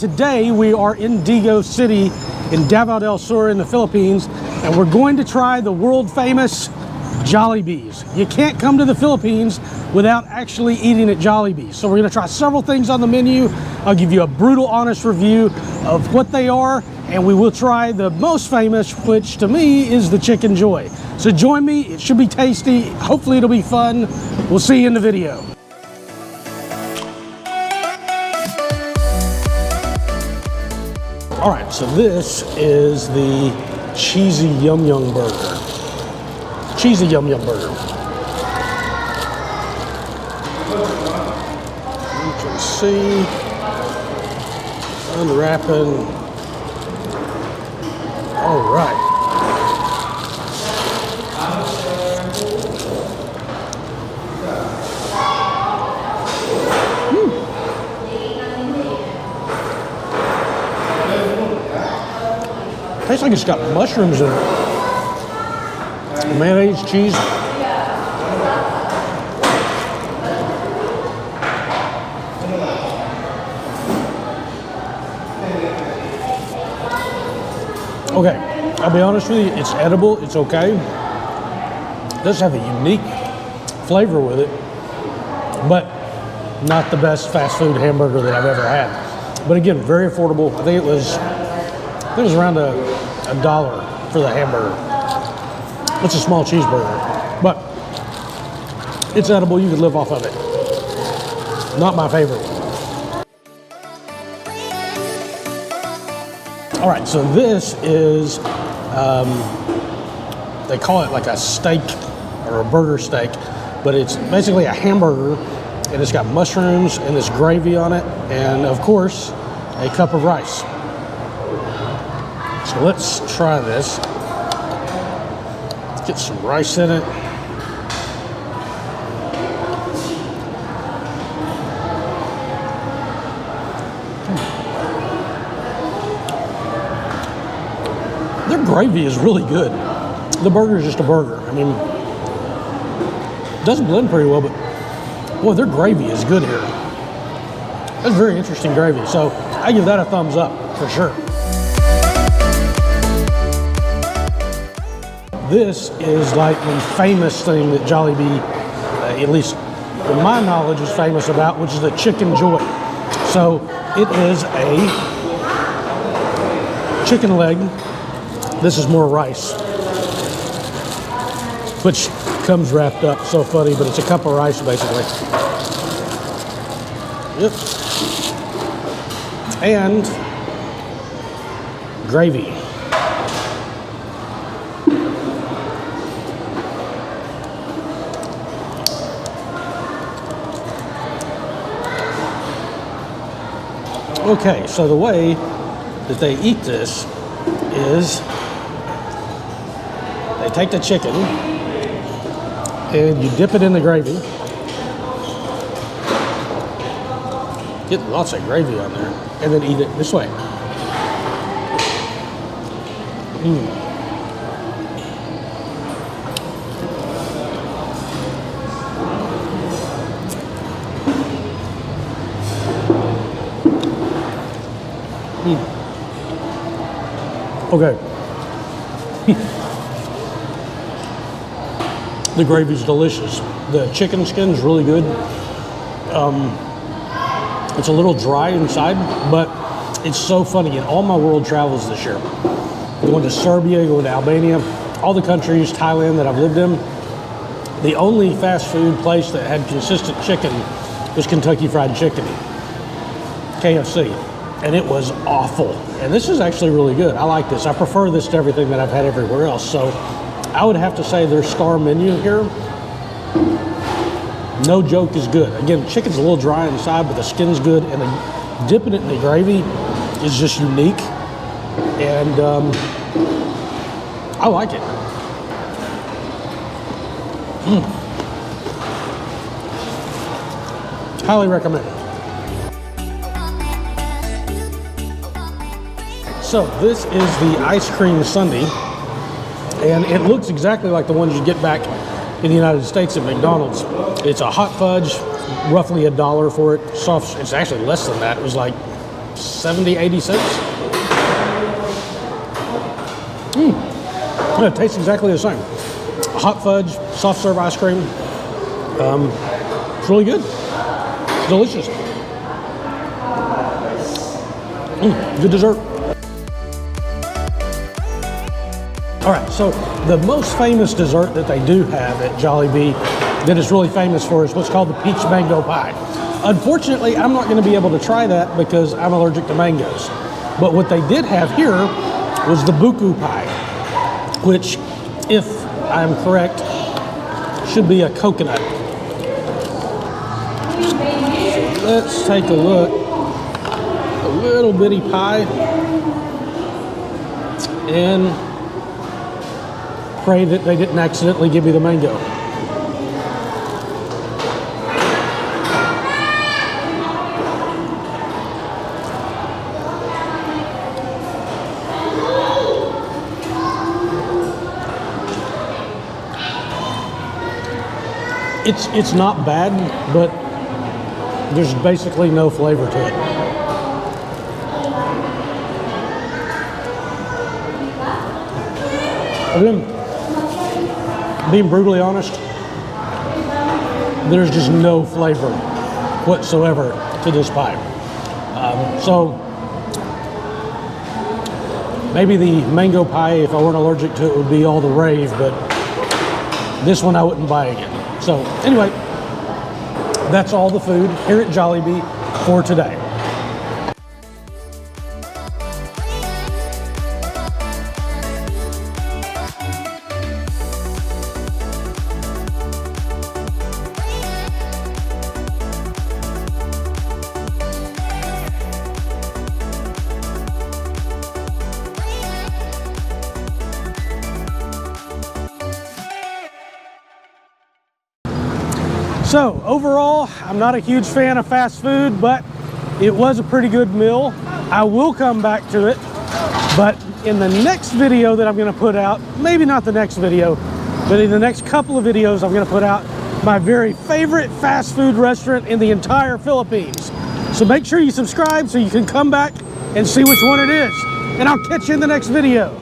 today we are in Digo City in Davao del Sur in the Philippines, and we're going to try the world famous Jollibees. You can't come to the Philippines without actually eating at Jollibee. So we're going to try several things on the menu. I'll give you a brutal, honest review of what they are, and we will try the most famous, which to me is the Chicken Joy. So join me, it should be tasty. Hopefully it'll be fun. We'll see you in the video. All right, so this is the cheesy yum yum burger. Cheesy yum yum burger. You can see, unwrapping. All right. Tastes like it's got mushrooms in it. Mayonnaise, cheese. Okay, I'll be honest with you, it's edible, it's okay. It does have a unique flavor with it, but not the best fast food hamburger that I've ever had. But again, very affordable. I think it was around a $1 for the hamburger. It's a small cheeseburger, but it's edible. You could live off of it. Not my favorite. All right, so this is, they call it like a steak or a burger steak, but it's basically a hamburger, and it's got mushrooms and this gravy on it, and of course, a cup of rice. So let's try this. Let's get some rice in it. Their gravy is really good. The burger is just a burger. I mean, it doesn't blend pretty well, but boy, their gravy is good here. That's very interesting gravy. So I give that a thumbs up for sure. This is like the famous thing that Jollibee, at least from my knowledge, is famous about, which is the Chicken Joy. So it is a chicken leg. This is more rice, which comes wrapped up. So funny, but it's a cup of rice basically. Yep. And gravy. Okay, so the way that they eat this is they take the chicken and you dip it in the gravy. Get lots of gravy on there and then eat it this way. Okay. The gravy's delicious. The chicken skin is really good. It's a little dry inside, but it's so funny. In all my world travels this year, going to Serbia, going to Albania, all the countries, Thailand that I've lived in, the only fast food place that had consistent chicken was Kentucky Fried Chicken, KFC. And it was awful. And this is actually really good. I like this. I prefer this to everything that I've had everywhere else. So I would have to say their star menu here, no joke, is good. Again, chicken's a little dry inside, but the skin's good, and dipping it in the gravy is just unique. And I like it. Highly recommend it. So this is the ice cream sundae, and it looks exactly like the ones you get back in the United States at McDonald's. It's a hot fudge, roughly $1 for it. Soft, it's actually less than that. It was like 70, 80 cents. Yeah, it tastes exactly the same. Hot fudge, soft serve ice cream. It's really good. It's delicious. Good dessert. All right, so the most famous dessert that they do have at Jollibee that is really famous for is what's called the peach mango pie. Unfortunately, I'm not going to be able to try that because I'm allergic to mangoes. But what they did have here was the buku pie, which, if I'm correct, should be a coconut. So let's take a look. A little bitty pie. And pray that they didn't accidentally give me the mango. It's not bad, but there's basically no flavor to it. Being brutally honest, there's just no flavor whatsoever to this pie. So maybe the mango pie, if I weren't allergic to it, would be all the rave, but this one I wouldn't buy again. So anyway, that's all the food here at Jollibee for today. So overall, I'm not a huge fan of fast food, but it was a pretty good meal. I will come back to it, but in the next video that I'm gonna put out, maybe not the next video, but in the next couple of videos, I'm gonna put out my very favorite fast food restaurant in the entire Philippines. So make sure you subscribe so you can come back and see which one it is. And I'll catch you in the next video.